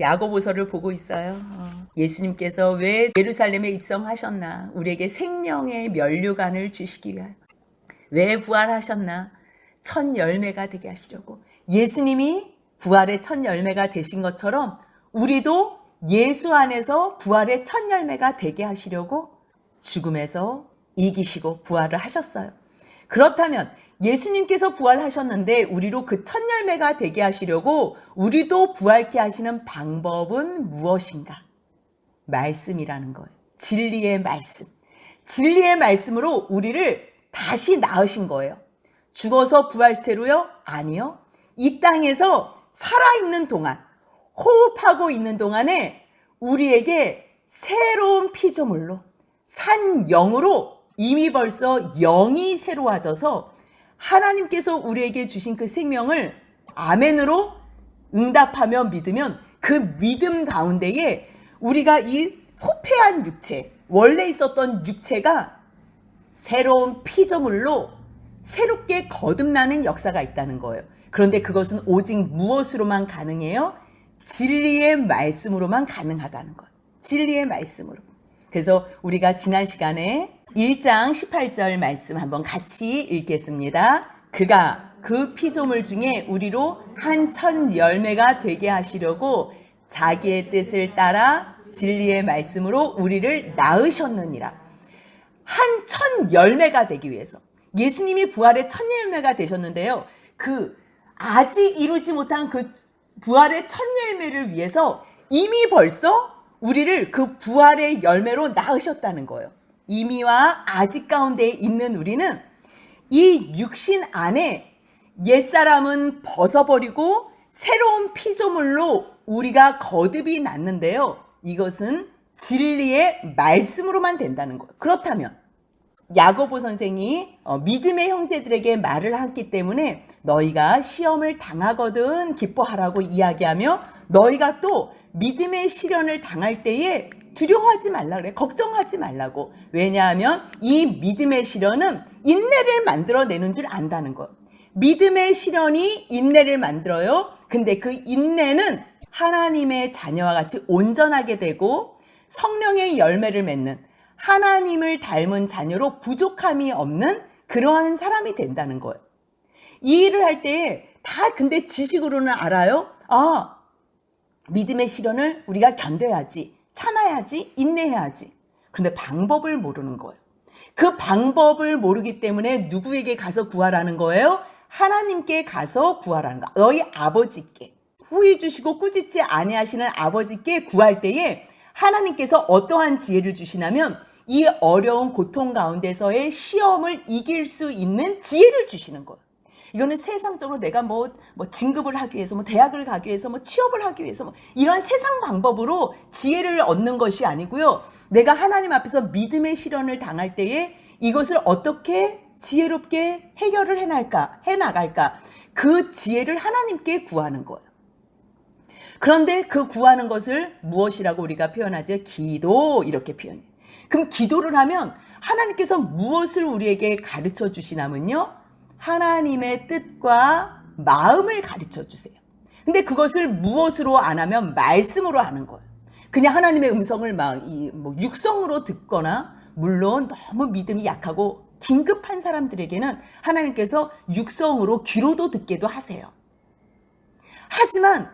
야고보서를 보고 있어요. 예수님께서 왜 예루살렘에 입성하셨나? 우리에게 생명의 면류관을 주시기 위하여. 왜 부활하셨나? 첫 열매가 되게 하시려고. 예수님이 부활의 첫 열매가 되신 것처럼 우리도 예수 안에서 부활의 첫 열매가 되게 하시려고 죽음에서 이기시고 부활을 하셨어요. 그렇다면 예수님께서 부활하셨는데 우리로 그 첫 열매가 되게 하시려고 우리도 부활케 하시는 방법은 무엇인가? 말씀이라는 거예요. 진리의 말씀. 진리의 말씀으로 우리를 다시 낳으신 거예요. 죽어서 부활체로요? 아니요. 이 땅에서 살아있는 동안, 호흡하고 있는 동안에 우리에게 새로운 피조물로 산 영으로 이미 벌써 영이 새로워져서 하나님께서 우리에게 주신 그 생명을 아멘으로 응답하며 믿으면 그 믿음 가운데에 우리가 이 후패한 육체, 원래 있었던 육체가 새로운 피조물로 새롭게 거듭나는 역사가 있다는 거예요. 그런데 그것은 오직 무엇으로만 가능해요? 진리의 말씀으로만 가능하다는 거예요. 진리의 말씀으로. 그래서 우리가 지난 시간에 1장 18절 말씀 한번 같이 읽겠습니다. 그가 그 피조물 중에 우리로 한 첫 열매가 되게 하시려고 자기의 뜻을 따라 진리의 말씀으로 우리를 낳으셨느니라. 한 첫 열매가 되기 위해서 예수님이 부활의 첫 열매가 되셨는데요. 그 아직 이루지 못한 그 부활의 첫 열매를 위해서 이미 벌써 우리를 그 부활의 열매로 낳으셨다는 거예요. 이미와 아직 가운데 있는 우리는 이 육신 안에 옛사람은 벗어버리고 새로운 피조물로 우리가 거듭이 났는데요. 이것은 진리의 말씀으로만 된다는 거예요. 그렇다면 야고보 선생이 믿음의 형제들에게 말을 했기 때문에 너희가 시험을 당하거든 기뻐하라고 이야기하며 너희가 또 믿음의 시련을 당할 때에 두려워하지 말라 그래. 걱정하지 말라고. 왜냐하면 이 믿음의 시련은 인내를 만들어내는 줄 안다는 거예요. 믿음의 시련이 인내를 만들어요. 근데 그 인내는 하나님의 자녀와 같이 온전하게 되고 성령의 열매를 맺는 하나님을 닮은 자녀로 부족함이 없는 그러한 사람이 된다는 거예요. 이 일을 할 때 다 근데 지식으로는 알아요. 믿음의 시련을 우리가 견뎌야지, 참아야지, 인내해야지. 그런데 방법을 모르는 거예요. 그 방법을 모르기 때문에 누구에게 가서 구하라는 거예요? 하나님께 가서 구하라는 거예요. 너희 아버지께. 후히 주시고 꾸짖지 아니하시는 아버지께 구할 때에 하나님께서 어떠한 지혜를 주시냐면 이 어려운 고통 가운데서의 시험을 이길 수 있는 지혜를 주시는 거예요. 이거는 세상적으로 내가 진급을 하기 위해서, 대학을 가기 위해서, 취업을 하기 위해서, 이런 세상 방법으로 지혜를 얻는 것이 아니고요. 내가 하나님 앞에서 믿음의 시련을 당할 때에 이것을 어떻게 지혜롭게 해결을 해나갈까? 그 지혜를 하나님께 구하는 거예요. 그런데 그 구하는 것을 무엇이라고 우리가 표현하죠? 기도, 이렇게 표현해요. 그럼 기도를 하면 하나님께서 무엇을 우리에게 가르쳐 주시냐면요. 하나님의 뜻과 마음을 가르쳐 주세요. 근데 그것을 무엇으로 안 하면 말씀으로 하는 거예요. 그냥 하나님의 음성을 육성으로 듣거나, 물론 너무 믿음이 약하고 긴급한 사람들에게는 하나님께서 육성으로 귀로도 듣게도 하세요. 하지만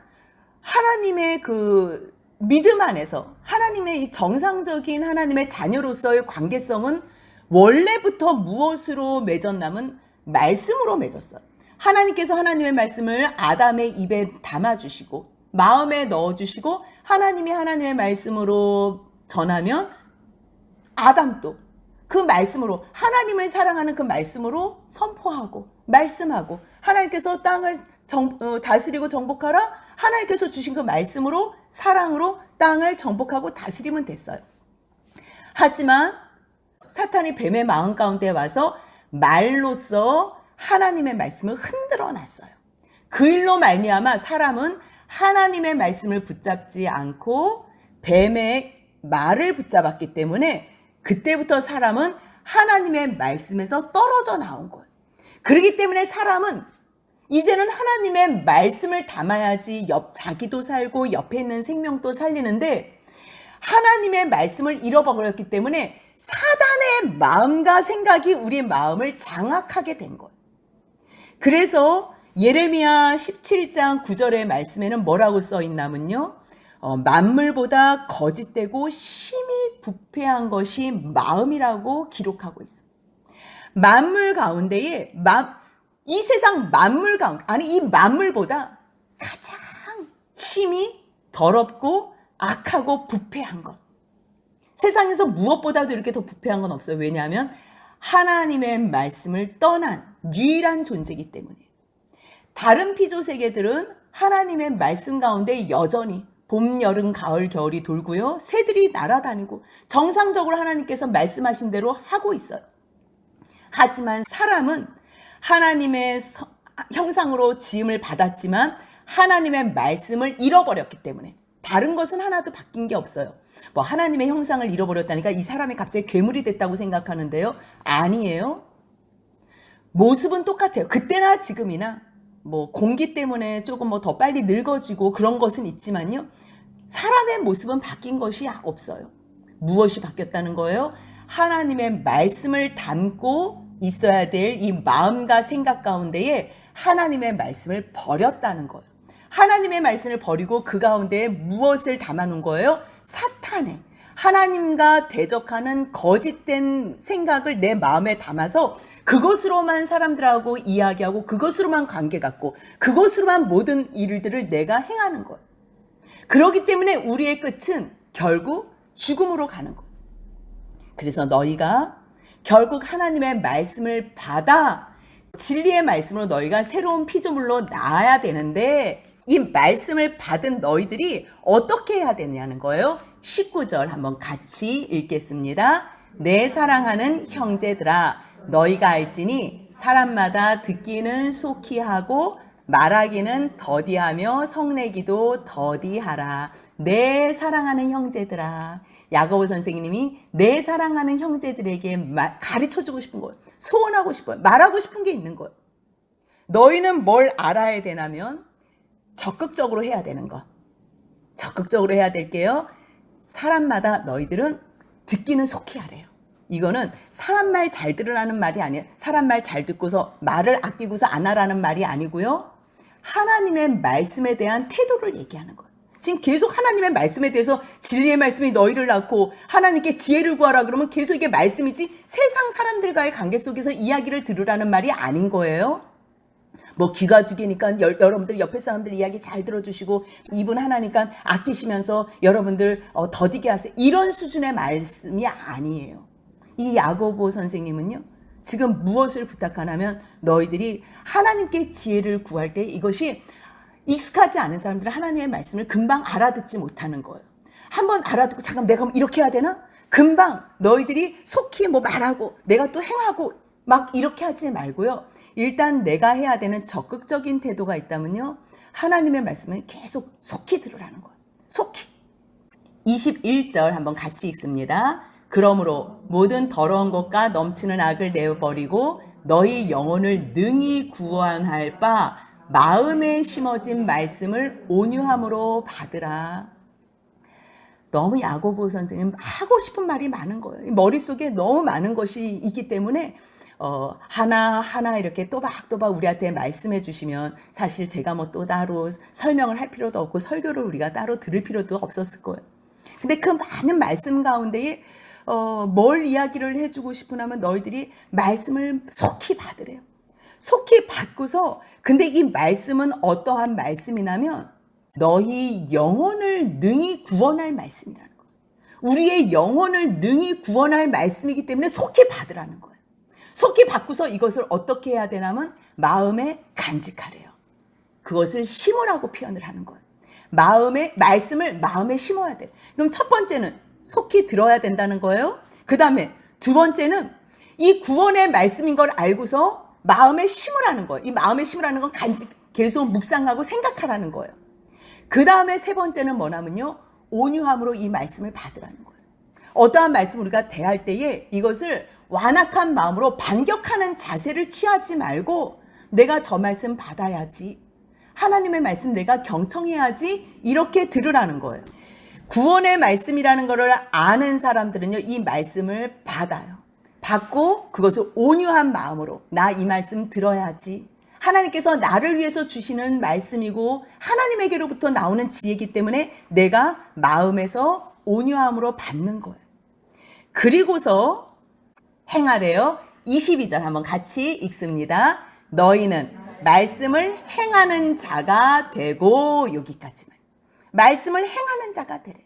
하나님의 그 믿음 안에서 하나님의 이 정상적인 하나님의 자녀로서의 관계성은 원래부터 무엇으로 맺었냐면 말씀으로 맺었어요. 하나님께서 하나님의 말씀을 아담의 입에 담아주시고 마음에 넣어주시고 하나님이 하나님의 말씀으로 전하면 아담도 그 말씀으로 하나님을 사랑하는 그 말씀으로 선포하고 말씀하고 하나님께서 땅을 다스리고 정복하라. 하나님께서 주신 그 말씀으로 사랑으로 땅을 정복하고 다스리면 됐어요. 하지만 사탄이 뱀의 마음 가운데 와서 말로써 하나님의 말씀을 흔들어 놨어요. 그 일로 말미암아 사람은 하나님의 말씀을 붙잡지 않고 뱀의 말을 붙잡았기 때문에 그때부터 사람은 하나님의 말씀에서 떨어져 나온 거예요. 그렇기 때문에 사람은 이제는 하나님의 말씀을 담아야지 자기도 살고 옆에 있는 생명도 살리는데 하나님의 말씀을 잃어버렸기 때문에 사단의 마음과 생각이 우리의 마음을 장악하게 된 거예요. 그래서 예레미야 17장 9절의 말씀에는 뭐라고 써 있냐면요. 만물보다 거짓되고 심히 부패한 것이 마음이라고 기록하고 있어요. 만물 가운데에 이 세상 만물 가운데 이 만물보다 가장 심히 더럽고 악하고 부패한 것. 세상에서 무엇보다도 이렇게 더 부패한 건 없어요. 왜냐하면 하나님의 말씀을 떠난 유일한 존재이기 때문에. 다른 피조 세계들은 하나님의 말씀 가운데 여전히 봄, 여름, 가을, 겨울이 돌고요. 새들이 날아다니고 정상적으로 하나님께서 말씀하신 대로 하고 있어요. 하지만 사람은 하나님의 형상으로 지음을 받았지만 하나님의 말씀을 잃어버렸기 때문에 다른 것은 하나도 바뀐 게 없어요. 뭐 하나님의 형상을 잃어버렸다니까 이 사람이 갑자기 괴물이 됐다고 생각하는데요. 아니에요. 모습은 똑같아요. 그때나 지금이나 뭐 공기 때문에 조금 뭐 더 빨리 늙어지고 그런 것은 있지만요. 사람의 모습은 바뀐 것이 없어요. 무엇이 바뀌었다는 거예요? 하나님의 말씀을 담고 있어야 될 이 마음과 생각 가운데에 하나님의 말씀을 버렸다는 거예요. 하나님의 말씀을 버리고 그 가운데에 무엇을 담아놓은 거예요? 사탄의 하나님과 대적하는 거짓된 생각을 내 마음에 담아서 그것으로만 사람들하고 이야기하고 그것으로만 관계 갖고 그것으로만 모든 일들을 내가 행하는 거예요. 그렇기 때문에 우리의 끝은 결국 죽음으로 가는 거예요. 그래서 너희가 결국 하나님의 말씀을 받아 진리의 말씀으로 너희가 새로운 피조물로 나아야 되는데 이 말씀을 받은 너희들이 어떻게 해야 되느냐는 거예요. 19절 한번 같이 읽겠습니다. 내 사랑하는 형제들아 너희가 알지니 사람마다 듣기는 속히 하고 말하기는 더디하며 성내기도 더디하라. 내 사랑하는 형제들아. 야고보 선생님이 내 사랑하는 형제들에게 가르쳐주고 싶은 거예요. 소원하고 싶어요. 말하고 싶은 게 있는 거예요. 너희는 뭘 알아야 되냐면 적극적으로 해야 되는 거. 적극적으로 해야 될게요. 사람마다 너희들은 듣기는 속히 하래요. 이거는 사람 말 잘 들으라는 말이 아니에요. 사람 말 잘 듣고서 말을 아끼고서 안 하라는 말이 아니고요. 하나님의 말씀에 대한 태도를 얘기하는 거예요. 지금 계속 하나님의 말씀에 대해서 진리의 말씀이 너희를 낳고 하나님께 지혜를 구하라 그러면 계속 이게 말씀이지 세상 사람들과의 관계 속에서 이야기를 들으라는 말이 아닌 거예요. 뭐 귀가 두 개니까 여러분들 옆에 사람들 이야기 잘 들어주시고 이분 하나니까 아끼시면서 여러분들 더디게 하세요. 이런 수준의 말씀이 아니에요. 이 야고보 선생님은요. 지금 무엇을 부탁하냐면 너희들이 하나님께 지혜를 구할 때 이것이 익숙하지 않은 사람들은 하나님의 말씀을 금방 알아듣지 못하는 거예요. 한번 알아듣고 잠깐 내가 이렇게 해야 되나? 금방 너희들이 속히 뭐 말하고 내가 또 행하고 막 이렇게 하지 말고요. 일단 내가 해야 되는 적극적인 태도가 있다면요. 하나님의 말씀을 계속 속히 들으라는 거예요. 속히. 21절 한번 같이 읽습니다. 그러므로 모든 더러운 것과 넘치는 악을 내어버리고 너희 영혼을 능히 구원할 바 마음에 심어진 말씀을 온유함으로 받으라. 너무 야고보 선생님 하고 싶은 말이 많은 거예요. 머릿속에 너무 많은 것이 있기 때문에 하나하나 이렇게 또박또박 우리한테 말씀해 주시면 사실 제가 뭐 또 따로 설명을 할 필요도 없고 설교를 우리가 따로 들을 필요도 없었을 거예요. 근데 그 많은 말씀 가운데에 뭘 이야기를 해주고 싶으냐면 너희들이 말씀을 속히 받으래요. 속히 받고서 근데 이 말씀은 어떠한 말씀이냐면 너희 영혼을 능히 구원할 말씀이라는 거예요. 우리의 영혼을 능히 구원할 말씀이기 때문에 속히 받으라는 거예요. 속히 받고서 이것을 어떻게 해야 되냐면 마음에 간직하래요. 그것을 심으라고 표현을 하는 거예요. 말씀을 마음에 심어야 돼. 그럼 첫 번째는 속히 들어야 된다는 거예요. 그 다음에 두 번째는 이 구원의 말씀인 걸 알고서 마음에 심으라는 거예요. 이 마음에 심으라는 건 계속 묵상하고 생각하라는 거예요. 그 다음에 세 번째는 뭐냐면요. 온유함으로 이 말씀을 받으라는 거예요. 어떠한 말씀을 우리가 대할 때에 이것을 완악한 마음으로 반격하는 자세를 취하지 말고 내가 저 말씀 받아야지. 하나님의 말씀 내가 경청해야지. 이렇게 들으라는 거예요. 구원의 말씀이라는 것을 아는 사람들은요, 이 말씀을 받아요. 받고 그것을 온유한 마음으로 나 이 말씀 들어야지. 하나님께서 나를 위해서 주시는 말씀이고 하나님에게로부터 나오는 지혜이기 때문에 내가 마음에서 온유함으로 받는 거예요. 그리고서 행하래요. 22절 한번 같이 읽습니다. 너희는 말씀을 행하는 자가 되고, 여기까지만. 말씀을 행하는 자가 되래.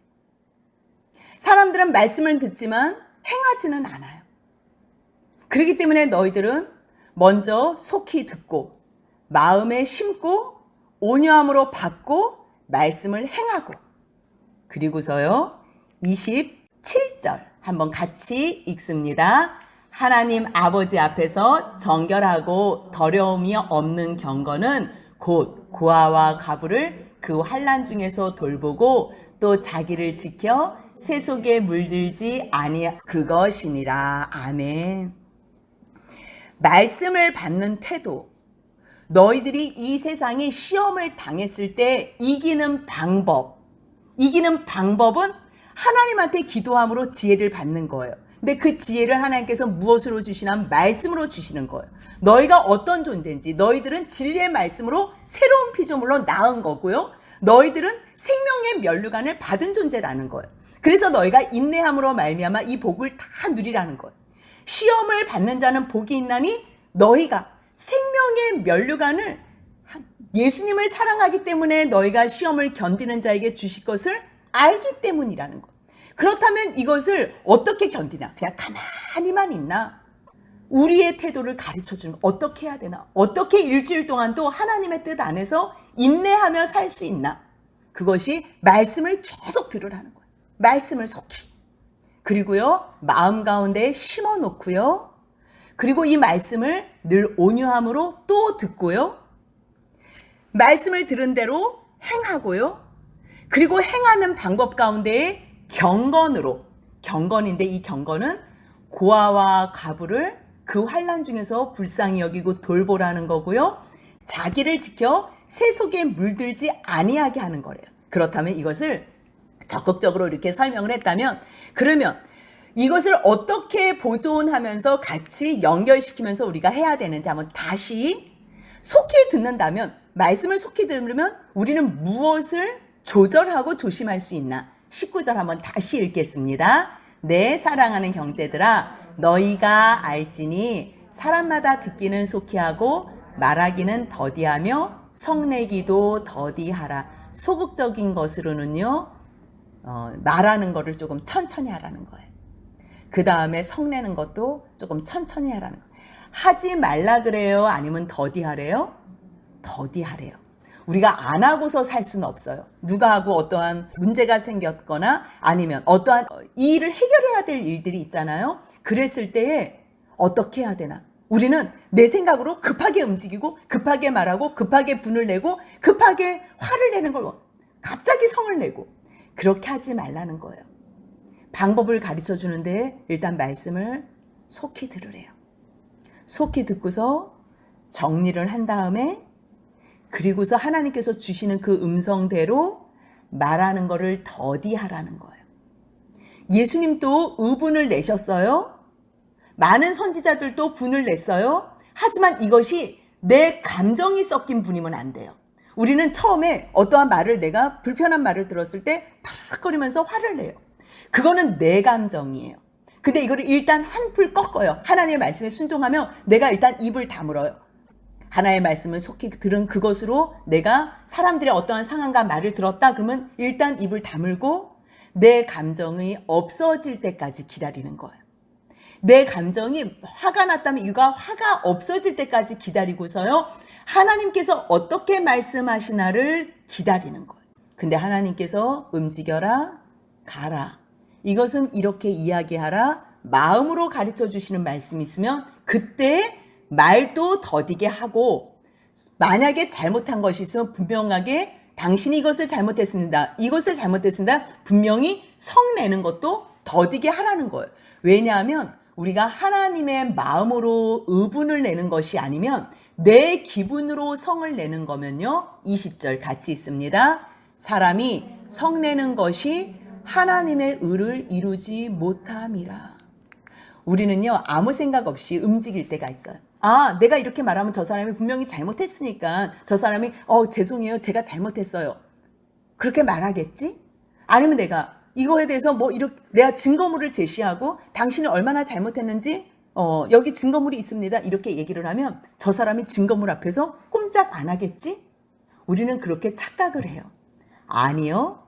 사람들은 말씀을 듣지만 행하지는 않아요. 그렇기 때문에 너희들은 먼저 속히 듣고 마음에 심고 온유함으로 받고 말씀을 행하고, 그리고서요 27절 한번 같이 읽습니다. 하나님 아버지 앞에서 정결하고 더러움이 없는 경건은 곧 고아와 가부를 그 환난 중에서 돌보고 또 자기를 지켜 새 속에 물들지 아니 그것이니라. 아멘. 말씀을 받는 태도, 너희들이 이 세상에 시험을 당했을 때 이기는 방법은 하나님한테 기도함으로 지혜를 받는 거예요. 근데 그 지혜를 하나님께서 무엇으로 주시냐면 말씀으로 주시는 거예요. 너희가 어떤 존재인지, 너희들은 진리의 말씀으로 새로운 피조물로 낳은 거고요. 너희들은 생명의 면류관을 받은 존재라는 거예요. 그래서 너희가 인내함으로 말미암아 이 복을 다 누리라는 거예요. 시험을 받는 자는 복이 있나니 너희가 생명의 면류관을, 예수님을 사랑하기 때문에 너희가 시험을 견디는 자에게 주실 것을 알기 때문이라는 것. 그렇다면 이것을 어떻게 견디나? 그냥 가만히만 있나? 우리의 태도를 가르쳐주는, 어떻게 해야 되나? 어떻게 일주일 동안 또 하나님의 뜻 안에서 인내하며 살 수 있나? 그것이 말씀을 계속 들으라는 거예요. 말씀을 속히. 그리고요, 마음 가운데 심어 놓고요. 그리고 이 말씀을 늘 온유함으로 또 듣고요. 말씀을 들은 대로 행하고요. 그리고 행하는 방법 가운데에 경건으로, 경건인데 이 경건은 고아와 가부를 그 환난 중에서 불쌍히 여기고 돌보라는 거고요. 자기를 지켜 새 속에 물들지 아니하게 하는 거래요. 그렇다면 이것을 적극적으로 이렇게 설명을 했다면, 그러면 이것을 어떻게 보존하면서 같이 연결시키면서 우리가 해야 되는지 한번 다시, 속히 듣는다면, 말씀을 속히 들으면 우리는 무엇을 조절하고 조심할 수 있나? 19절 한번 다시 읽겠습니다. 내 사랑하는 형제들아, 너희가 알지니 사람마다 듣기는 속히 하고 말하기는 더디하며 성내기도 더디하라. 소극적인 것으로는요, 말하는 거를 조금 천천히 하라는 거예요. 그 다음에 성내는 것도 조금 천천히 하라는 거예요. 하지 말라 그래요? 아니면 더디하래요? 더디하래요. 우리가 안 하고서 살 수는 없어요. 누가 하고 어떠한 문제가 생겼거나 아니면 어떠한 이 일을 해결해야 될 일들이 있잖아요. 그랬을 때에 어떻게 해야 되나? 우리는 내 생각으로 급하게 움직이고 급하게 말하고 급하게 분을 내고 급하게 화를 내는 걸, 갑자기 성을 내고, 그렇게 하지 말라는 거예요. 방법을 가르쳐 주는데 일단 말씀을 속히 들으래요. 속히 듣고서 정리를 한 다음에, 그리고서 하나님께서 주시는 그 음성대로 말하는 거를 더디하라는 거예요. 예수님도 의분을 내셨어요. 많은 선지자들도 분을 냈어요. 하지만 이것이 내 감정이 섞인 분이면 안 돼요. 우리는 처음에 어떠한 말을, 내가 불편한 말을 들었을 때 팍거리면서 화를 내요. 그거는 내 감정이에요. 근데 이거를 일단 한풀 꺾어요. 하나님의 말씀에 순종하며 내가 일단 입을 다물어요. 하나님의 말씀을 속히 들은 그것으로 내가 사람들의 어떠한 상황과 말을 들었다 그러면 일단 입을 다물고 내 감정이 없어질 때까지 기다리는 거예요. 내 감정이 화가 났다면 이가 화가 없어질 때까지 기다리고서요, 하나님께서 어떻게 말씀하시나를 기다리는 거예요. 근데 하나님께서 움직여라, 가라, 이것은 이렇게 이야기하라, 마음으로 가르쳐 주시는 말씀이 있으면 그때 말도 더디게 하고, 만약에 잘못한 것이 있으면 분명하게 당신이 이것을 잘못했습니다, 이것을 잘못했습니다, 분명히 성내는 것도 더디게 하라는 거예요. 왜냐하면 우리가 하나님의 마음으로 의분을 내는 것이 아니면 내 기분으로 성을 내는 거면요. 20절 같이 있습니다. 사람이 성내는 것이 하나님의 의를 이루지 못함이라. 우리는요, 아무 생각 없이 움직일 때가 있어요. 아, 내가 이렇게 말하면 저 사람이 분명히 잘못했으니까 저 사람이 죄송해요. 제가 잘못했어요. 그렇게 말하겠지? 아니면 내가 이거에 대해서 내가 증거물을 제시하고 당신이 얼마나 잘못했는지 여기 증거물이 있습니다. 이렇게 얘기를 하면 저 사람이 증거물 앞에서 꼼짝 안 하겠지? 우리는 그렇게 착각을 해요. 아니요.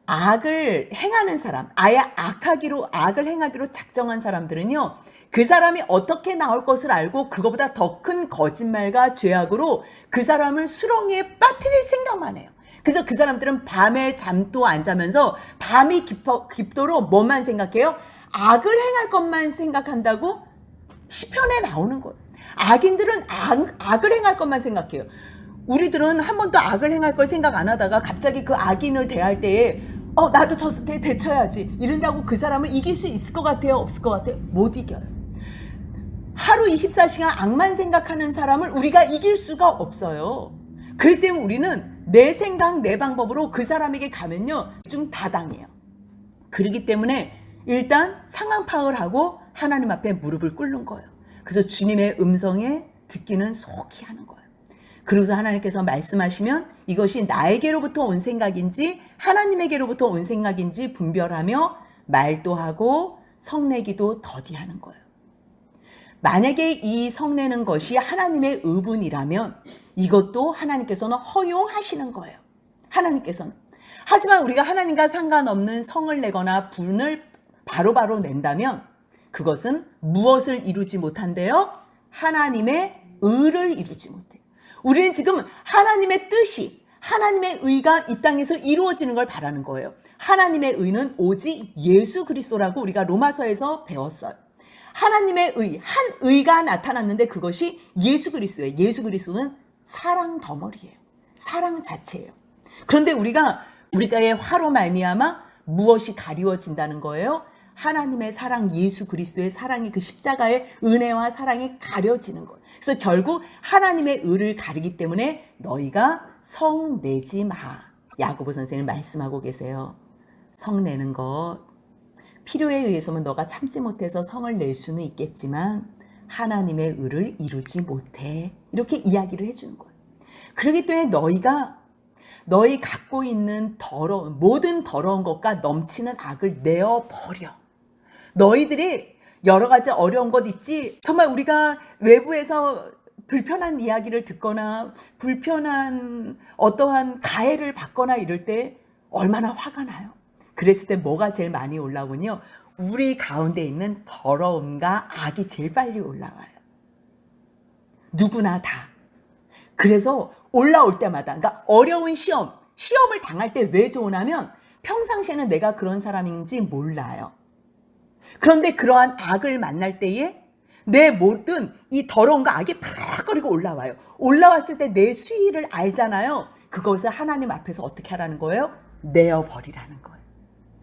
악을 행하는 사람, 아예 악을 행하기로 작정한 사람들은요, 그 사람이 어떻게 나올 것을 알고 그거보다 더 큰 거짓말과 죄악으로 그 사람을 수렁에 빠뜨릴 생각만 해요. 그래서 그 사람들은 밤에 잠도 안 자면서 밤이 깊도록 뭐만 생각해요? 악을 행할 것만 생각한다고 시편에 나오는 거예요. 악인들은 악을 행할 것만 생각해요. 우리들은 한 번도 악을 행할 걸 생각 안 하다가 갑자기 그 악인을 대할 때에 나도 저렇게 대처해야지 이런다고 그 사람을 이길 수 있을 것 같아요? 없을 것 같아요? 못 이겨요. 하루 24시간 악만 생각하는 사람을 우리가 이길 수가 없어요. 그렇기 때문에 우리는 내 생각, 내 방법으로 그 사람에게 가면요, 좀 다당해요. 그렇기 때문에 일단 상황 파악을 하고 하나님 앞에 무릎을 꿇는 거예요. 그래서 주님의 음성에 듣기는 속히 하는 거예요. 그러고서 하나님께서 말씀하시면 이것이 나에게로부터 온 생각인지 하나님에게로부터 온 생각인지 분별하며 말도 하고 성내기도 더디하는 거예요. 만약에 이 성내는 것이 하나님의 의분이라면 이것도 하나님께서는 허용하시는 거예요. 하나님께서는. 하지만 우리가 하나님과 상관없는 성을 내거나 분을 바로바로 낸다면 그것은 무엇을 이루지 못한대요? 하나님의 의를 이루지 못해요. 우리는 지금 하나님의 뜻이, 하나님의 의가 이 땅에서 이루어지는 걸 바라는 거예요. 하나님의 의는 오직 예수 그리스도라고 우리가 로마서에서 배웠어요. 하나님의 의, 한 의가 나타났는데 그것이 예수 그리스도예요. 예수 그리스도는 사랑 덩어리예요. 사랑 자체예요. 그런데 우리가의 화로 말미암아 무엇이 가리워진다는 거예요? 하나님의 사랑, 예수 그리스도의 사랑이 그 십자가의 은혜와 사랑이 가려지는 거예요. 그래서 결국 하나님의 의를 가리기 때문에 너희가 성 내지 마. 야고보 선생님 말씀하고 계세요. 성 내는 것 필요에 의해서는 너가 참지 못해서 성을 낼 수는 있겠지만 하나님의 의를 이루지 못해. 이렇게 이야기를 해주는 거예요. 그렇기 때문에 너희 갖고 있는 모든 더러운 것과 넘치는 악을 내어버려. 너희들이 여러 가지 어려운 것 있지. 정말 우리가 외부에서 불편한 이야기를 듣거나 불편한 어떠한 가해를 받거나 이럴 때 얼마나 화가 나요. 그랬을 때 뭐가 제일 많이 올라오군요. 우리 가운데 있는 더러움과 악이 제일 빨리 올라와요. 누구나 다. 그래서 올라올 때마다, 그러니까 어려운 시험을 당할 때 왜 좋으냐면 평상시에는 내가 그런 사람인지 몰라요. 그런데 그러한 악을 만날 때에 내 모든 이 더러움과 악이 팍거리고 올라와요. 올라왔을 때 내 수위를 알잖아요. 그것을 하나님 앞에서 어떻게 하라는 거예요? 내어버리라는 거예요.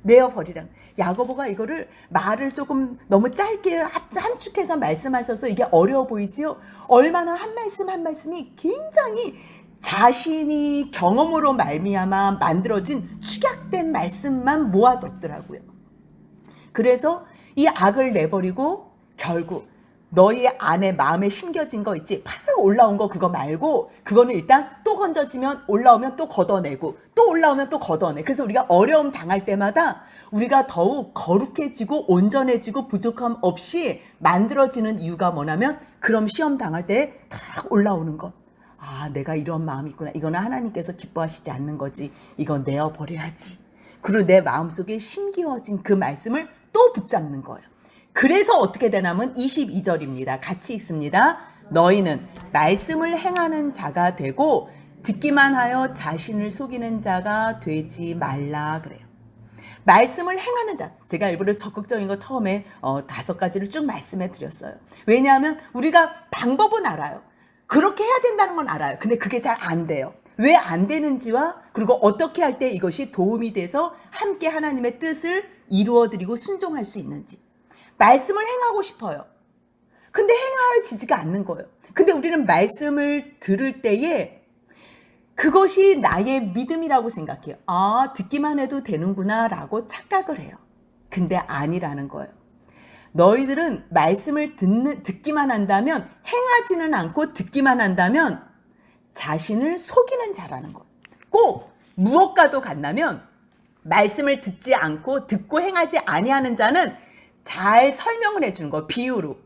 내어버리라는. 야고보가 이거를 말을 조금 너무 짧게 함축해서 말씀하셔서 이게 어려워 보이지요? 얼마나 한 말씀 한 말씀이 굉장히 자신이 경험으로 말미암아 만들어진 축약된 말씀만 모아뒀더라고요. 그래서 이 악을 내버리고 결국 너희 안에 마음에 심겨진 거 있지, 팔을 올라온 거 그거 말고 그거는 일단 또 건져지면 올라오면 또 걷어내고 또 올라오면 또 걷어내. 그래서 우리가 어려움 당할 때마다 우리가 더욱 거룩해지고 온전해지고 부족함 없이 만들어지는 이유가 뭐냐면 그럼 시험 당할 때 딱 올라오는 것. 아, 내가 이런 마음이 있구나. 이거는 하나님께서 기뻐하시지 않는 거지. 이건 내어버려야지. 그리고 내 마음속에 심기어진 그 말씀을 또 붙잡는 거예요. 그래서 어떻게 되냐면 22절입니다. 같이 읽습니다. 너희는 말씀을 행하는 자가 되고 듣기만 하여 자신을 속이는 자가 되지 말라 그래요. 말씀을 행하는 자. 제가 일부러 적극적인 거 처음에 5가지를 쭉 말씀해 드렸어요. 왜냐하면 우리가 방법은 알아요. 그렇게 해야 된다는 건 알아요. 근데 그게 잘 안 돼요. 왜 안 되는지와 그리고 어떻게 할 때 이것이 도움이 돼서 함께 하나님의 뜻을 이루어드리고 순종할 수 있는지. 말씀을 행하고 싶어요. 근데 행하여지지가 않는 거예요. 근데 우리는 말씀을 들을 때에 그것이 나의 믿음이라고 생각해요. 아, 듣기만 해도 되는구나 라고 착각을 해요. 근데 아니라는 거예요. 너희들은 말씀을 듣기만 한다면, 행하지는 않고 듣기만 한다면 자신을 속이는 자라는 거예요. 꼭 무엇과도 같냐면 말씀을 듣지 않고 듣고 행하지 아니하는 자는, 잘 설명을 해주는 거예요. 비유로.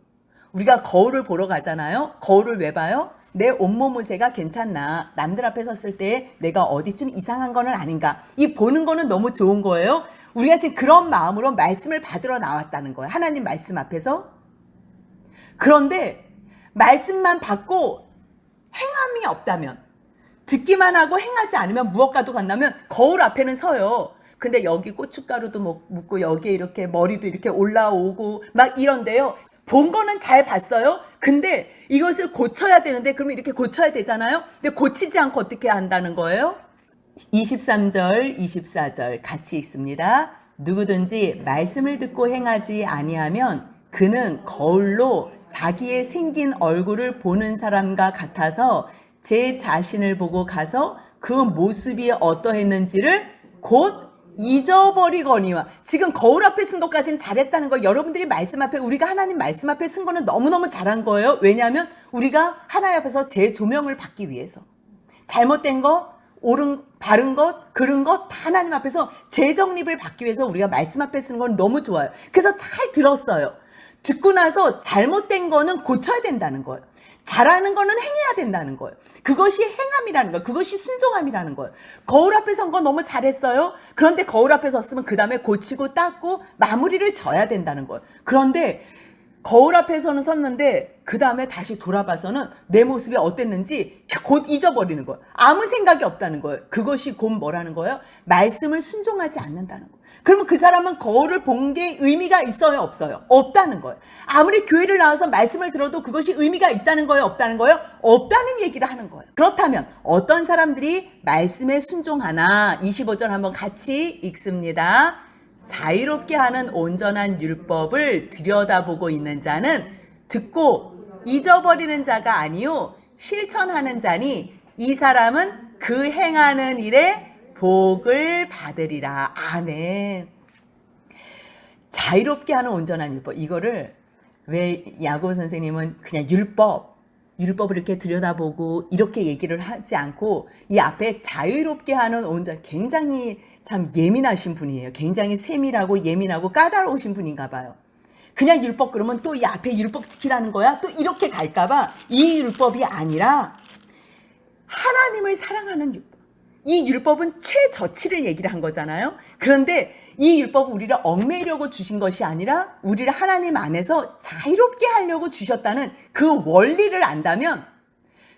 우리가 거울을 보러 가잖아요. 거울을 왜 봐요? 내 옷모무새가 괜찮나, 남들 앞에 섰을 때 내가 어디쯤 이상한 거는 아닌가, 이 보는 거는 너무 좋은 거예요. 우리가 지금 그런 마음으로 말씀을 받으러 나왔다는 거예요. 하나님 말씀 앞에서. 그런데 말씀만 받고 행함이 없다면, 듣기만 하고 행하지 않으면 무엇과도 같냐면 거울 앞에는 서요. 근데 여기 고춧가루도 묻고 여기에 이렇게 머리도 이렇게 올라오고 막 이런데요. 본 거는 잘 봤어요. 근데 이것을 고쳐야 되는데, 그러면 이렇게 고쳐야 되잖아요. 근데 고치지 않고 어떻게 한다는 거예요? 23절, 24절 같이 읽습니다. 누구든지 말씀을 듣고 행하지 아니하면 그는 거울로 자기의 생긴 얼굴을 보는 사람과 같아서 제 자신을 보고 가서 그 모습이 어떠했는지를 곧 잊어버리거니와. 지금 거울 앞에 쓴 것까지는 잘했다는 거. 여러분들이 말씀 앞에, 우리가 하나님 말씀 앞에 쓴 거는 너무너무 잘한 거예요. 왜냐하면 우리가 하나님 앞에서 재조명을 받기 위해서, 잘못된 것, 옳은, 바른 것, 그른 것 다 하나님 앞에서 재정립을 받기 위해서 우리가 말씀 앞에 쓰는 건 너무 좋아요. 그래서 잘 들었어요. 듣고 나서 잘못된 거는 고쳐야 된다는 거예요. 잘하는 거는 행해야 된다는 거예요. 그것이 행함이라는 거예요. 그것이 순종함이라는 거예요. 거울 앞에 선 거 너무 잘했어요. 그런데 거울 앞에 섰으면 그 다음에 고치고 닦고 마무리를 져야 된다는 거예요. 그런데 거울 앞에서는 섰는데 그 다음에 다시 돌아봐서는 내 모습이 어땠는지 곧 잊어버리는 거예요. 아무 생각이 없다는 거예요. 그것이 곧 뭐라는 거예요? 말씀을 순종하지 않는다는 거예요. 그러면 그 사람은 거울을 본 게 의미가 있어요, 없어요? 없다는 거예요. 아무리 교회를 나와서 말씀을 들어도 그것이 의미가 있다는 거예요, 없다는 거예요? 없다는 얘기를 하는 거예요. 그렇다면 어떤 사람들이 말씀에 순종하나? 25절 한번 같이 읽습니다. 자유롭게 하는 온전한 율법을 들여다보고 있는 자는 듣고 잊어버리는 자가 아니요 실천하는 자니 이 사람은 그 행하는 일에 복을 받으리라. 아멘. 자유롭게 하는 온전한 율법. 이거를 왜 야고보 선생님은 그냥 율법을 이렇게 들여다보고 이렇게 얘기를 하지 않고 이 앞에 자유롭게 하는 온전, 굉장히 참 예민하신 분이에요. 굉장히 세밀하고 예민하고 까다로우신 분인가 봐요. 그냥 율법 그러면 또 이 앞에 율법 지키라는 거야? 또 이렇게 갈까 봐. 이 율법이 아니라 하나님을 사랑하는 율법. 이 율법은 최저치를 얘기를 한 거잖아요. 그런데 이 율법은 우리를 얽매이려고 주신 것이 아니라 우리를 하나님 안에서 자유롭게 하려고 주셨다는 그 원리를 안다면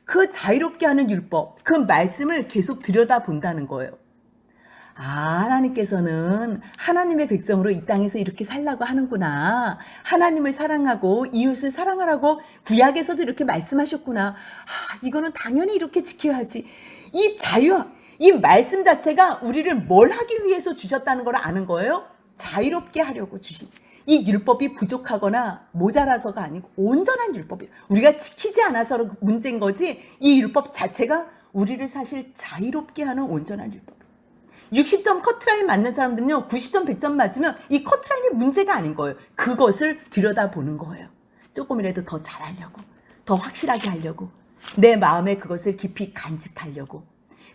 그 자유롭게 하는 율법, 그 말씀을 계속 들여다본다는 거예요. 아, 하나님께서는 하나님의 백성으로 이 땅에서 이렇게 살라고 하는구나. 하나님을 사랑하고 이웃을 사랑하라고 구약에서도 이렇게 말씀하셨구나. 아, 이거는 당연히 이렇게 지켜야지. 이 말씀 자체가 우리를 뭘 하기 위해서 주셨다는 걸 아는 거예요? 자유롭게 하려고 주신. 이 율법이 부족하거나 모자라서가 아니고 온전한 율법이에요. 우리가 지키지 않아서 문제인 거지 이 율법 자체가 우리를 사실 자유롭게 하는 온전한 율법. 60점 커트라인 맞는 사람들은요, 90점, 100점 맞으면 이 커트라인이 문제가 아닌 거예요. 그것을 들여다보는 거예요. 조금이라도 더 잘하려고, 더 확실하게 하려고, 내 마음에 그것을 깊이 간직하려고.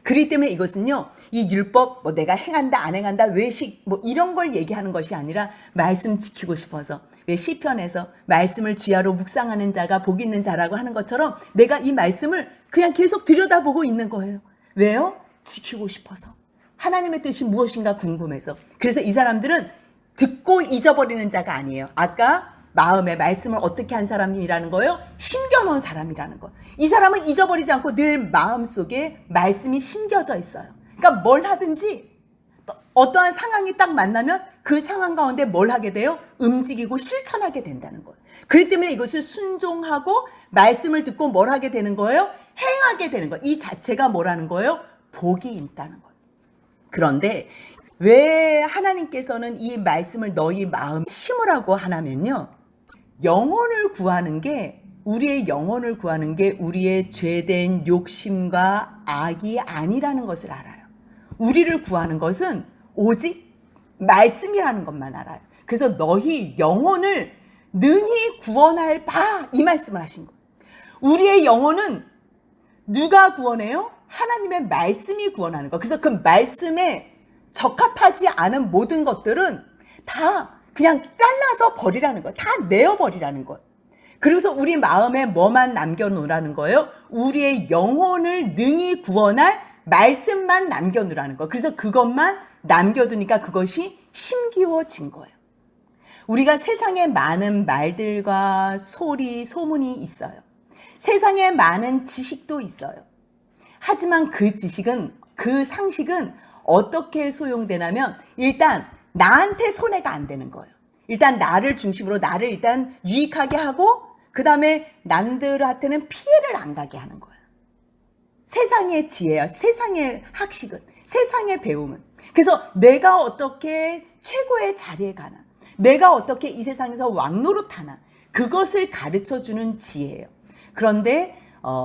그렇기 때문에 이것은요, 이 율법, 내가 행한다, 안 행한다, 외식, 이런 걸 얘기하는 것이 아니라 말씀 지키고 싶어서, 왜 시편에서 말씀을 주야로 묵상하는 자가 복 있는 자라고 하는 것처럼 내가 이 말씀을 그냥 계속 들여다보고 있는 거예요. 왜요? 지키고 싶어서. 하나님의 뜻이 무엇인가 궁금해서. 그래서 이 사람들은 듣고 잊어버리는 자가 아니에요. 아까 마음의 말씀을 어떻게 한 사람이라는 거예요? 심겨놓은 사람이라는 거. 이 사람은 잊어버리지 않고 늘 마음속에 말씀이 심겨져 있어요. 그러니까 뭘 하든지 어떠한 상황이 딱 만나면 그 상황 가운데 뭘 하게 돼요? 움직이고 실천하게 된다는 거예요. 그렇기 때문에 이것을 순종하고 말씀을 듣고 뭘 하게 되는 거예요? 행하게 되는 거예요. 이 자체가 뭐라는 거예요? 복이 있다는 거예요. 그런데 왜 하나님께서는 이 말씀을 너희 마음에 심으라고 하냐면요, 영혼을 구하는 게 우리의 영혼을 구하는 게 우리의 죄된 욕심과 악이 아니라는 것을 알아요. 우리를 구하는 것은 오직 말씀이라는 것만 알아요. 그래서 너희 영혼을 능히 구원할 바 이 말씀을 하신 거예요. 우리의 영혼은 누가 구원해요? 하나님의 말씀이 구원하는 거. 그래서 그 말씀에 적합하지 않은 모든 것들은 다 그냥 잘라서 버리라는 거예요. 다 내어버리라는 거예요. 그래서 우리 마음에 뭐만 남겨놓으라는 거예요? 우리의 영혼을 능히 구원할 말씀만 남겨놓으라는 거예요. 그래서 그것만 남겨두니까 그것이 힘기워진 거예요. 우리가 세상에 많은 말들과 소리, 소문이 있어요. 세상에 많은 지식도 있어요. 하지만 그 지식은, 그 상식은 어떻게 소용되냐면 일단 나한테 손해가 안 되는 거예요. 일단 나를 중심으로 나를 일단 유익하게 하고 그 다음에 남들한테는 피해를 안 가게 하는 거예요. 세상의 지혜야, 세상의 학식은, 세상의 배움은. 그래서 내가 어떻게 최고의 자리에 가나, 내가 어떻게 이 세상에서 왕노릇하나, 그것을 가르쳐주는 지혜예요. 그런데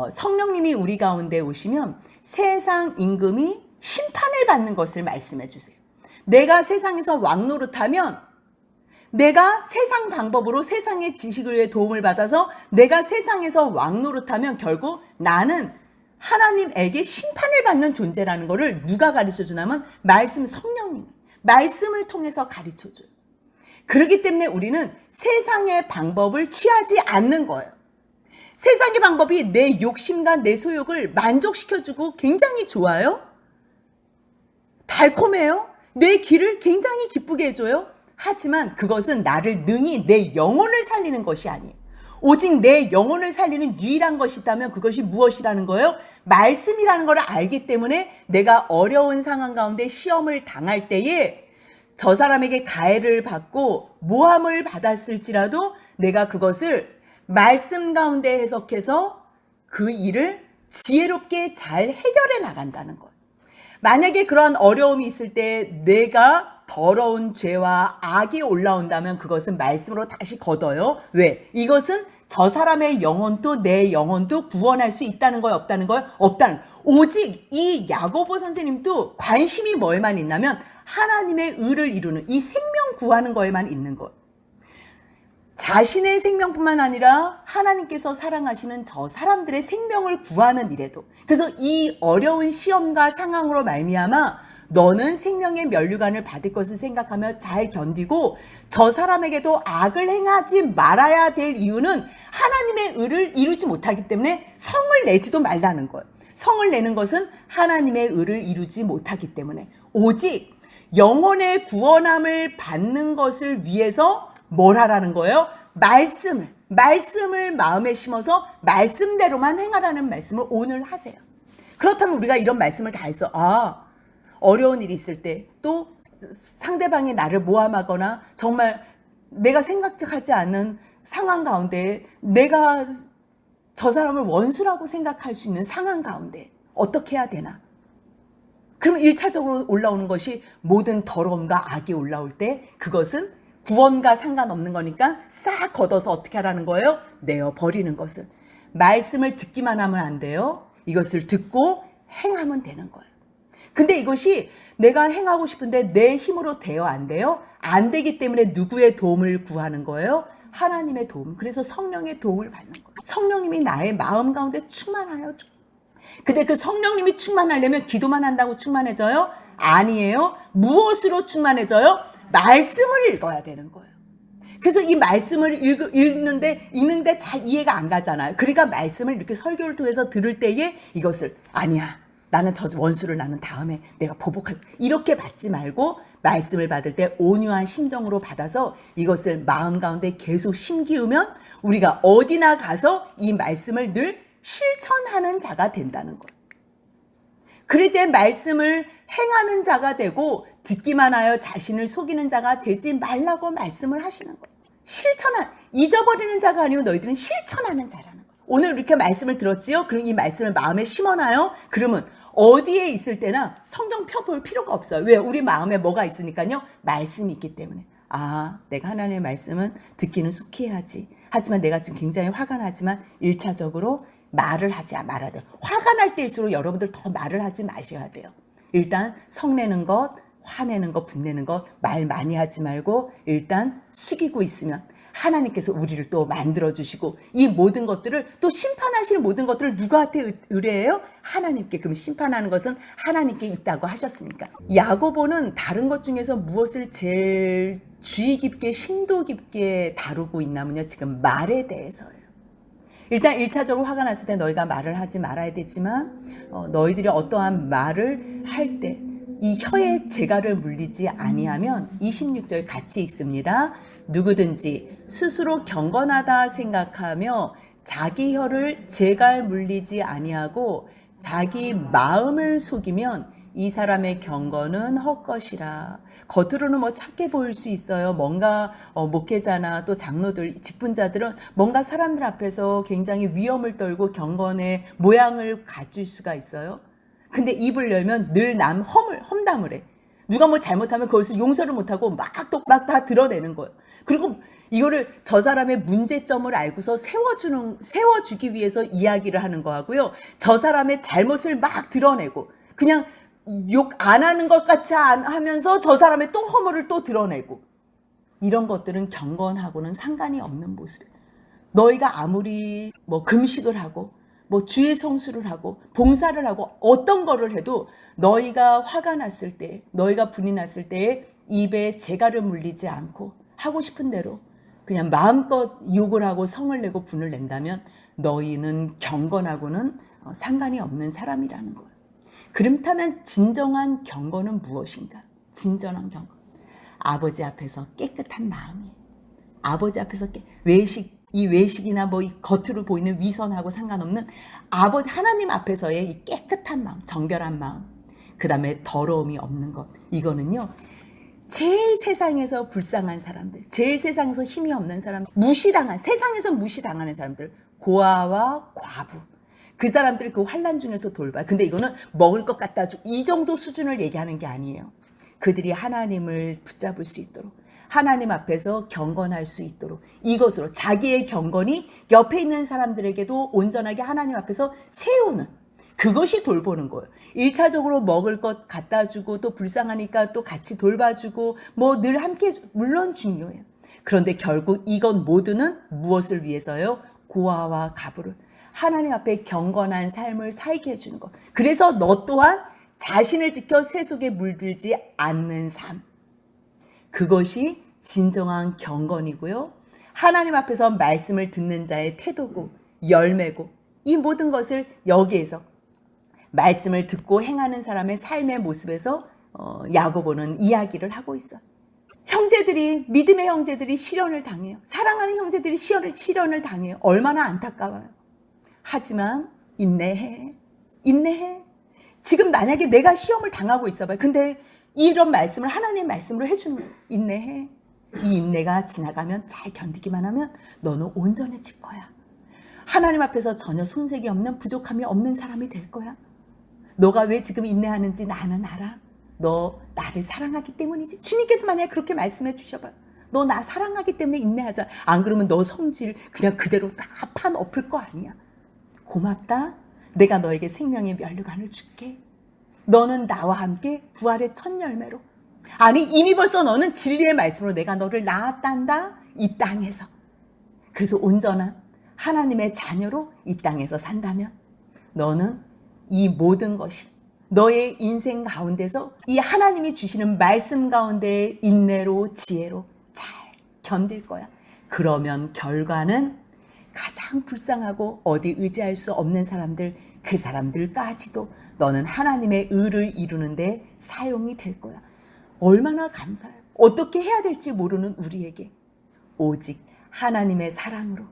성령님이 우리 가운데 오시면 세상 임금이 심판을 받는 것을 말씀해 주세요. 내가 세상에서 왕노릇하면 내가 세상 방법으로 세상의 지식을 도움을 받아서 내가 세상에서 왕노릇하면 결국 나는 하나님에게 심판을 받는 존재라는 것을 누가 가르쳐 주냐면 말씀, 성령님이 말씀을 통해서 가르쳐 줘요. 그렇기 때문에 우리는 세상의 방법을 취하지 않는 거예요. 세상의 방법이 내 욕심과 내 소욕을 만족시켜주고 굉장히 좋아요. 달콤해요. 내 귀를 굉장히 기쁘게 해줘요. 하지만 그것은 나를 능히 내 영혼을 살리는 것이 아니에요. 오직 내 영혼을 살리는 유일한 것이 있다면 그것이 무엇이라는 거예요? 말씀이라는 걸 알기 때문에 내가 어려운 상황 가운데 시험을 당할 때에 저 사람에게 가해를 받고 모함을 받았을지라도 내가 그것을 말씀 가운데 해석해서 그 일을 지혜롭게 잘 해결해 나간다는 것. 만약에 그런 어려움이 있을 때 내가 더러운 죄와 악이 올라온다면 그것은 말씀으로 다시 걷어요. 왜? 이것은 저 사람의 영혼도 내 영혼도 구원할 수 있다는 거예요? 없다는 거예요? 없다는 거예요. 오직 이 야고보 선생님도 관심이 뭐에만 있냐면 하나님의 의를 이루는 이 생명 구하는 거에만 있는 거예요. 자신의 생명뿐만 아니라 하나님께서 사랑하시는 저 사람들의 생명을 구하는 일에도. 그래서 이 어려운 시험과 상황으로 말미암아 너는 생명의 면류관을 받을 것을 생각하며 잘 견디고 저 사람에게도 악을 행하지 말아야 될 이유는 하나님의 의를 이루지 못하기 때문에 성을 내지도 말라는 거예요. 성을 내는 것은 하나님의 의를 이루지 못하기 때문에 오직 영혼의 구원함을 받는 것을 위해서 뭘 하라는 거예요? 말씀을 마음에 심어서 말씀대로만 행하라는 말씀을 오늘 하세요. 그렇다면 우리가 이런 말씀을 다 해서 어려운 일이 있을 때 또 상대방이 나를 모함하거나 정말 내가 생각하지 않는 상황 가운데 내가 저 사람을 원수라고 생각할 수 있는 상황 가운데 어떻게 해야 되나? 그럼 1차적으로 올라오는 것이 모든 더러움과 악이 올라올 때 그것은 구원과 상관없는 거니까 싹 걷어서 어떻게 하라는 거예요? 내어버리는 것을. 말씀을 듣기만 하면 안 돼요. 이것을 듣고 행하면 되는 거예요. 근데 이것이 내가 행하고 싶은데 내 힘으로 돼요? 안 돼요? 안 되기 때문에 누구의 도움을 구하는 거예요? 하나님의 도움. 그래서 성령의 도움을 받는 거예요. 성령님이 나의 마음 가운데 충만하여. 근데 그 성령님이 충만하려면 기도만 한다고 충만해져요? 아니에요. 무엇으로 충만해져요? 말씀을 읽어야 되는 거예요. 그래서 이 말씀을 읽는데 잘 이해가 안 가잖아요. 그러니까 말씀을 이렇게 설교를 통해서 들을 때에 이것을 아니야. 나는 저 원수를 나는 다음에 내가 보복할 이렇게 받지 말고 말씀을 받을 때 온유한 심정으로 받아서 이것을 마음 가운데 계속 심기우면 우리가 어디나 가서 이 말씀을 늘 실천하는 자가 된다는 거예요. 그럴 때 말씀을 행하는 자가 되고 듣기만 하여 자신을 속이는 자가 되지 말라고 말씀을 하시는 거예요. 잊어버리는 자가 아니고 너희들은 실천하는 자라는 거예요. 오늘 이렇게 말씀을 들었지요? 그럼 이 말씀을 마음에 심어놔요? 그러면 어디에 있을 때나 성경 펴볼 필요가 없어요. 왜? 우리 마음에 뭐가 있으니까요? 말씀이 있기 때문에. 아, 내가 하나님의 말씀은 듣기는 속해야지. 하지만 내가 지금 굉장히 화가 나지만 1차적으로 말을 하지 말아야 돼요. 화가 날 때일수록 여러분들 더 말을 하지 마셔야 돼요. 일단 성내는 것, 화내는 것, 분내는 것, 말 많이 하지 말고 일단 숙이고 있으면 하나님께서 우리를 또 만들어주시고 이 모든 것들을 또 심판하시는 모든 것들을 누구한테 의뢰해요? 하나님께. 그럼 심판하는 것은 하나님께 있다고 하셨으니까. 야고보는 다른 것 중에서 무엇을 제일 주의 깊게 심도 깊게 다루고 있냐면요. 지금 말에 대해서예요. 일단 1차적으로 화가 났을 때 너희가 말을 하지 말아야 되지만 너희들이 어떠한 말을 할 때 이 혀의 재갈을 물리지 아니하면 26절 같이 읽습니다. 누구든지 스스로 경건하다 생각하며 자기 혀를 재갈 물리지 아니하고 자기 마음을 속이면 이 사람의 경건은 헛것이라. 겉으로는 뭐 착해 보일 수 있어요. 뭔가 목회자나 또 장로들, 직분자들은 뭔가 사람들 앞에서 굉장히 위엄을 떨고 경건의 모양을 갖출 수가 있어요. 근데 입을 열면 늘 남 험담을 해. 누가 뭐 잘못하면 그것을 용서를 못하고 막 다 드러내는 거예요. 그리고 이거를 저 사람의 문제점을 알고서 세워주기 위해서 이야기를 하는 거하고요. 저 사람의 잘못을 막 드러내고 그냥 욕 안 하는 것 같이 하면서 저 사람의 또 허물을 또 드러내고 이런 것들은 경건하고는 상관이 없는 모습이에요. 너희가 아무리 뭐 금식을 하고 뭐 주일 성수를 하고 봉사를 하고 어떤 거를 해도 너희가 화가 났을 때 너희가 분이 났을 때에 입에 재갈을 물리지 않고 하고 싶은 대로 그냥 마음껏 욕을 하고 성을 내고 분을 낸다면 너희는 경건하고는 상관이 없는 사람이라는 거예요. 그렇다면 진정한 경건은 무엇인가? 진정한 경건. 아버지 앞에서 깨끗한 마음이에요. 아버지 앞에서 외식이나 뭐 이 겉으로 보이는 위선하고 상관없는 아버지 하나님 앞에서의 이 깨끗한 마음, 정결한 마음. 그 다음에 더러움이 없는 것. 이거는요. 제일 세상에서 불쌍한 사람들, 제일 세상에서 힘이 없는 사람들, 세상에서 무시당하는 사람들, 고아와 과부. 그 사람들 그 환난 중에서 돌봐. 근데 이거는 먹을 것 갖다 주고 이 정도 수준을 얘기하는 게 아니에요. 그들이 하나님을 붙잡을 수 있도록 하나님 앞에서 경건할 수 있도록 이것으로 자기의 경건이 옆에 있는 사람들에게도 온전하게 하나님 앞에서 세우는 그것이 돌보는 거예요. 1차적으로 먹을 것 갖다 주고 또 불쌍하니까 또 같이 돌봐주고 뭐 늘 함께 물론 중요해요. 그런데 결국 이건 모두는 무엇을 위해서요? 고아와 가부를 하나님 앞에 경건한 삶을 살게 해주는 것. 그래서 너 또한 자신을 지켜 세속에 물들지 않는 삶. 그것이 진정한 경건이고요. 하나님 앞에서 말씀을 듣는 자의 태도고 열매고 이 모든 것을 여기에서 말씀을 듣고 행하는 사람의 삶의 모습에서 야고보는 이야기를 하고 있어요. 믿음의 형제들이 시련을 당해요. 사랑하는 형제들이 시련을 당해요. 얼마나 안타까워요. 하지만 인내해. 지금 만약에 내가 시험을 당하고 있어봐요. 근데 이런 말씀을 하나님의 말씀으로 해주는 거예요. 인내해. 이 인내가 지나가면 잘 견디기만 하면 너는 온전해질 거야. 하나님 앞에서 전혀 손색이 없는 부족함이 없는 사람이 될 거야. 너가 왜 지금 인내하는지 나는 알아. 너 나를 사랑하기 때문이지. 주님께서 만약에 그렇게 말씀해 주셔봐요. 너 나 사랑하기 때문에 인내하자. 안 그러면 너 성질 그냥 그대로 다 판 엎을 거 아니야. 고맙다. 내가 너에게 생명의 면류관을 줄게. 너는 나와 함께 부활의 첫 열매로. 아니 이미 벌써 너는 진리의 말씀으로 내가 너를 낳았단다. 이 땅에서. 그래서 온전한 하나님의 자녀로 이 땅에서 산다면 너는 이 모든 것이 너의 인생 가운데서 이 하나님이 주시는 말씀 가운데의 인내로 지혜로 잘 견딜 거야. 그러면 결과는 가장 불쌍하고 어디 의지할 수 없는 사람들, 그 사람들까지도 너는 하나님의 의를 이루는데 사용이 될 거야. 얼마나 감사해요. 어떻게 해야 될지 모르는 우리에게 오직 하나님의 사랑으로.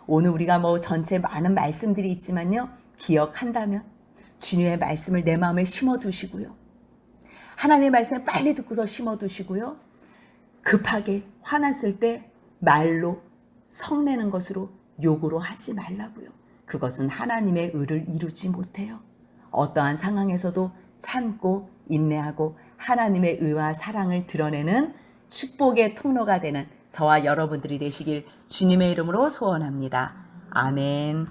오늘 우리가 뭐 전체 많은 말씀들이 있지만요. 기억한다면 주님의 말씀을 내 마음에 심어두시고요. 하나님의 말씀을 빨리 듣고서 심어두시고요. 급하게 화났을 때 말로 성내는 것으로 욕으로 하지 말라고요. 그것은 하나님의 의를 이루지 못해요. 어떠한 상황에서도 참고 인내하고 하나님의 의와 사랑을 드러내는 축복의 통로가 되는 저와 여러분들이 되시길 주님의 이름으로 소원합니다. 아멘.